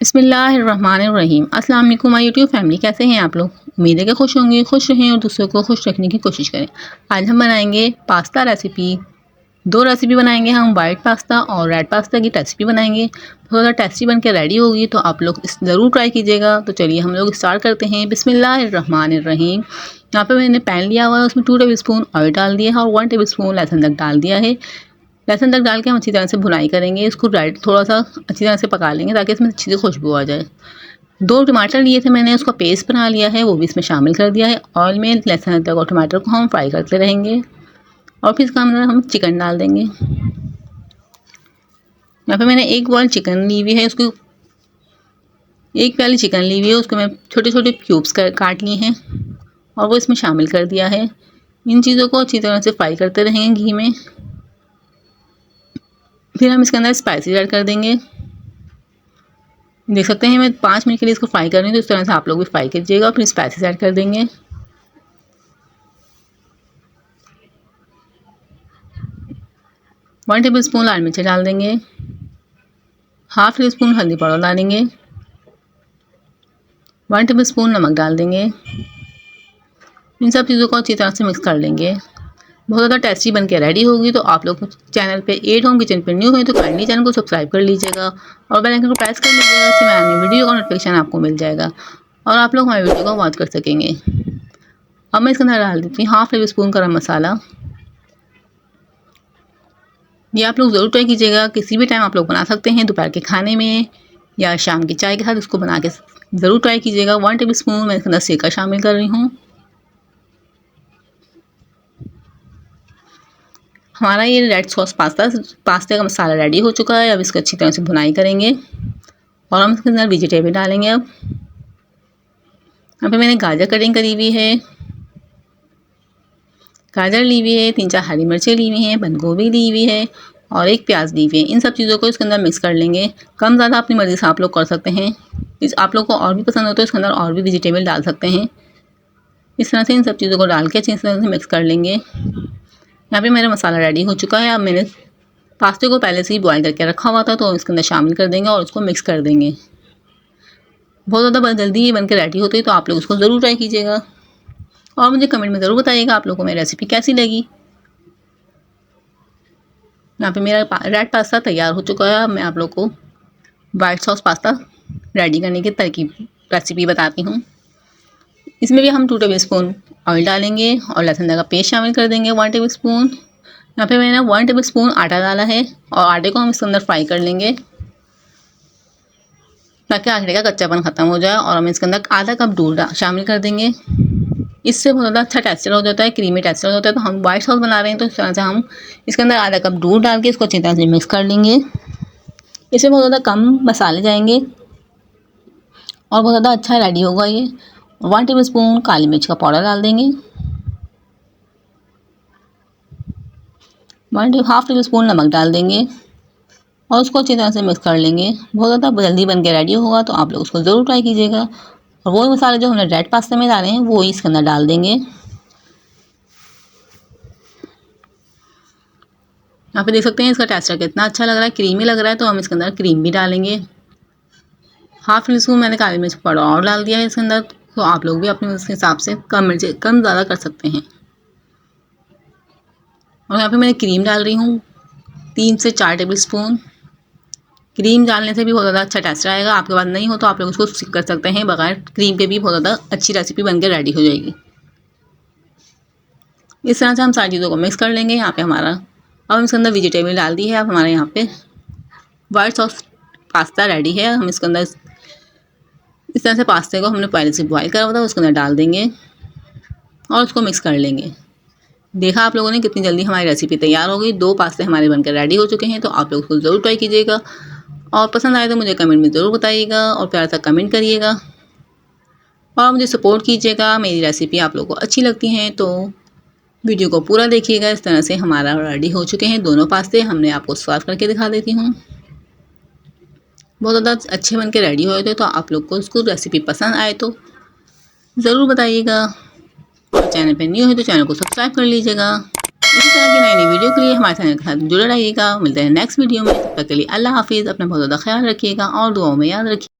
बिस्मिल्लाहिर्रहमानिर्रहीम। अस्सलाम वालेकुम माय यूट्यूब फैमिली, कैसे हैं आप लोग? उम्मीद है कि खुश होंगे, खुश रहें और दूसरों को खुश रखने की कोशिश करें। आज हम बनाएंगे पास्ता रेसिपी। दो रेसिपी बनाएंगे हम, वाइट पास्ता और रेड पास्ता की रेसिपी बनाएंगे। थोड़ा टेस्टी बन के रेडी होगी तो आप लोग ज़रूर ट्राई कीजिएगा। तो चलिए हम लोग स्टार्ट करते हैं। बिस्मिल्लाहिर्रहमानिर्रहीम। यहाँ पे मैंने पैन लिया हुआ है, उसमें 2 टेबल स्पून ऑयल डाल दिया है और 1 टेबल स्पून लहसुन तक डाल दिया है। लहसुन तक डाल के हम अच्छी तरह से भुनाई करेंगे। इसको थोड़ा सा अच्छी तरह से पका लेंगे ताकि इसमें अच्छी सी खुशबू आ जाए। 2 टमाटर लिए थे मैंने, उसका पेस्ट बना लिया है, वो भी इसमें शामिल कर दिया है। ऑयल में लहसुन अदरक और टमाटर को हम फ्राई करते रहेंगे और फिर इसका अंदर हम चिकन डाल देंगे। यहाँ पे मैंने 1 बॉल चिकन ली हुई है, उसको 1 प्याली चिकन ली हुई है, उसको मैं छोटे छोटे क्यूब्स काट लिए हैं और वो इसमें शामिल कर दिया है। इन चीज़ों को अच्छी तरह से फ्राई करते रहेंगे घी में। फिर हम इसके अंदर स्पाइसेस ऐड कर देंगे। देख सकते हैं मैं 5 मिनट के लिए इसको फ्राई कर रही हूँ, तो इस तरह से आप लोग भी फ्राई कीजिएगा। फिर स्पाइसेस ऐड कर देंगे। 1 टेबल स्पून लाल मिर्च डाल देंगे। हाफ टी स्पून हल्दी पाउडर डालेंगे। 1 टेबल स्पून नमक डाल देंगे। इन सब चीज़ों को अच्छी तरह से मिक्स कर लेंगे। बहुत ज़्यादा टेस्टी बन के रेडी होगी। तो आप लोग चैनल पे एट होम किचन पे न्यू हुए तो काइंडली चैनल को सब्सक्राइब कर लीजिएगा और बेल आइकन को प्रेस कर लीजिएगा, इससे मैं आने वीडियो का नोटिफिकेशन आपको मिल जाएगा और आप लोग हमारे वीडियो को वॉच कर सकेंगे। अब मैं इसके अंदर डाल देती हूँ हाफ टेबल स्पून गरम मसाला। ये आप लोग ज़रूर ट्राई कीजिएगा, किसी भी टाइम आप लोग बना सकते हैं, दोपहर के खाने में या शाम की चाय के साथ इसको बना के ज़रूर ट्राई कीजिएगा। 1 टेबल स्पून मैं इसके अंदर सिरका शामिल कर रही हूँ। हमारा ये रेड सॉस पास्ते का मसाला रेडी हो चुका है। अब इसको अच्छी तरह से भुनाई करेंगे और हम इसके अंदर वेजिटेबल डालेंगे। अब यहाँ पे मैंने गाजर कटिंग करी हुई है, गाजर ली हुई है, 3-4 हरी मिर्चें ली हुई हैं, बंद गोभी ली हुई है और 1 प्याज ली हुई है। इन सब चीज़ों को इसके अंदर मिक्स कर लेंगे। कम ज़्यादा अपनी मर्ज़ी से आप लोग कर सकते हैं। आप लोग को और भी पसंद हो तो इसके अंदर और भी वेजिटेबल डाल सकते हैं। इस तरह से इन सब चीज़ों को डाल के अच्छी तरह से मिक्स कर लेंगे। यहाँ पे मेरा मसाला रेडी हो चुका है। अब मैंने पास्ते को पहले से ही बॉईल करके रखा हुआ था, तो इसके अंदर शामिल कर देंगे और उसको मिक्स कर देंगे। बहुत ज़्यादा जल्दी ये बन के रेडी होती है, तो आप लोग उसको ज़रूर ट्राई कीजिएगा और मुझे कमेंट में ज़रूर बताइएगा आप लोगों को मेरी रेसिपी कैसी लगी। यहाँ पे मेरा रेड पास्ता तैयार हो चुका है। अब मैं आप लोग को वाइट सॉस पास्ता रेडी करने की रेसिपी बताती हूँ। इसमें भी हम 2 टेबल स्पून ऑयल डालेंगे और लहसुन का पेस्ट शामिल कर देंगे 1 टेबल स्पून। यहाँ पे मैंने 1 टेबल स्पून आटा डाला है और आटे को हम इसके अंदर फ्राई कर लेंगे ताकि आटे का कच्चापन ख़त्म हो जाए। और हम इसके अंदर आधा कप दूध शामिल कर देंगे। इससे बहुत ज़्यादा अच्छा टेक्सचर हो जाता है, क्रीमी टेक्सचर हो जाता है। तो हम वाइट सॉस बना रहे हैं, तो इस तरह से हम इसके अंदर आधा कप दूध डाल के इसको अच्छी तरह से मिक्स कर लेंगे। इसमें बहुत ज़्यादा कम मसाले जाएंगे और बहुत ज़्यादा अच्छा रेडी होगा ये। 1 टेबल स्पून काली मिर्च का पाउडर डाल देंगे। हाफ टेबल स्पून नमक डाल देंगे और उसको अच्छी तरह से मिक्स कर लेंगे। बहुत ज़्यादा जल्दी बन के रेडी होगा, तो आप लोग उसको ज़रूर ट्राई कीजिएगा। और वो मसाले जो हमने रेड पास्ता में डाले हैं वो इसके अंदर डाल देंगे। यहाँ पे देख सकते हैं इसका टेक्सचर कितना अच्छा लग रहा है, क्रीमी लग रहा है। तो हम इसके अंदर क्रीम भी डालेंगे। हाफ टी स्पून मैंने काली मिर्च पाउडर और डाल दिया है इसके अंदर। तो आप लोग भी अपने उसके हिसाब से कम ज़्यादा कर सकते हैं। और यहाँ पे मैंने क्रीम डाल रही हूँ 3 से 4 टेबल स्पून। क्रीम डालने से भी बहुत ज़्यादा अच्छा टेस्ट आएगा। आपके पास नहीं हो तो आप लोग उसको स्किप कर सकते हैं, बगैर क्रीम के भी बहुत ज़्यादा अच्छी रेसिपी बन के रेडी हो जाएगी। इस तरह से हम सारी चीज़ों को मिक्स कर लेंगे। यहाँ पे हमारा अब हम इसके अंदर वेजिटेबल डाल दी है। अब हमारे यहाँ पे वाइट सॉस पास्ता रेडी है। हम इसके अंदर इस तरह से पास्ते को हमने पहले से बॉईल करा हुआ था, उसके अंदर डाल देंगे और उसको मिक्स कर लेंगे। देखा आप लोगों ने कितनी जल्दी हमारी रेसिपी तैयार हो गई। 2 पास्ते हमारे बनकर रेडी हो चुके हैं। तो आप लोग उसको ज़रूर ट्राई कीजिएगा और पसंद आए तो मुझे कमेंट में ज़रूर बताइएगा और प्यार से कमेंट करिएगा और मुझे सपोर्ट कीजिएगा। मेरी रेसिपी आप लोगों को अच्छी लगती हैं तो वीडियो को पूरा देखिएगा। इस तरह से हमारा रेडी हो चुके हैं दोनों पास्ते। हमने आपको सर्व करके दिखा देती हूँ। बहुत ज़्यादा अच्छे बन के रेडी हुए थे। तो आप लोग को उसको रेसिपी पसंद आए तो ज़रूर बताइएगा और चैनल पर न्यू है तो चैनल को सब्सक्राइब कर लीजिएगा। इसी तरह की नई नई वीडियो के लिए हमारे चैनल के साथ जुड़े रहिएगा। मिलते हैं नेक्स्ट वीडियो में। तब तक के लिए अल्लाह हाफिज़। अपना बहुत ज़्यादा ख्याल रखिएगा और दुआओं में याद रखिए।